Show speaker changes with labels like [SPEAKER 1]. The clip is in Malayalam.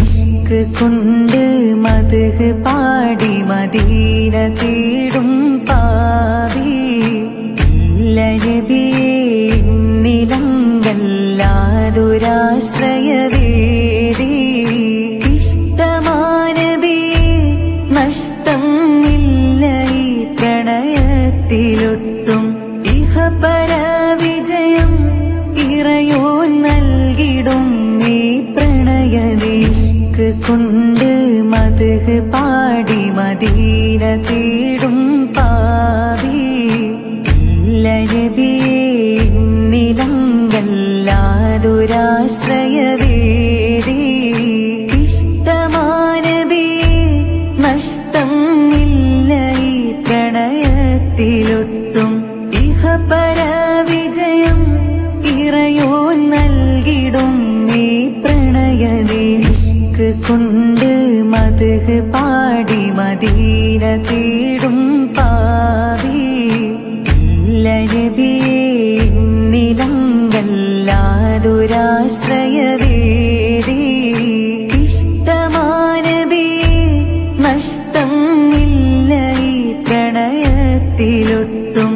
[SPEAKER 1] ഇഷ്ക് കൊണ്ട് മദ്ഹ് പാടി മദീന തേടും പാവി ഇല്ല നബിയേ നിലങ്കല്ലാതൊരാശ്രയവേദി ഇഷ്ടമാനബിയേ നഷ്ടം ഇല്ല ഈ പ്രണയത്തിലൊട്ടും ഇഹപര വിജയം ഇറയോൻ നൽകിടും ഈ പ്രണയനിഷ്ക് കൊണ്ട് മദ്ഹ് പാടി മദീന തേടും പാവി ഇല്ല നബിയേ നിലങ്കല്ലാതൊരാശ്രയവേദി ഇഷ്ടമാനബിയേ നഷ്ടം ഇല്ല ഈ പ്രണയത്തിലൊട്ടും ഇഹപര വിജയം ഇറയോൻ നൽകിടും ഈ പ്രണയനിഷ്ക് കൊണ്ട് മദ്ഹ് പാടി മദീന തേടും പാവി ഇല്ല നബിയേ നിലങ്കല്ലാതൊരാശ്രയവേദി ഇഷ്ടമാനബിയേ നഷ്ടം ഇല്ല ഈ പ്രണയത്തിലൊട്ടും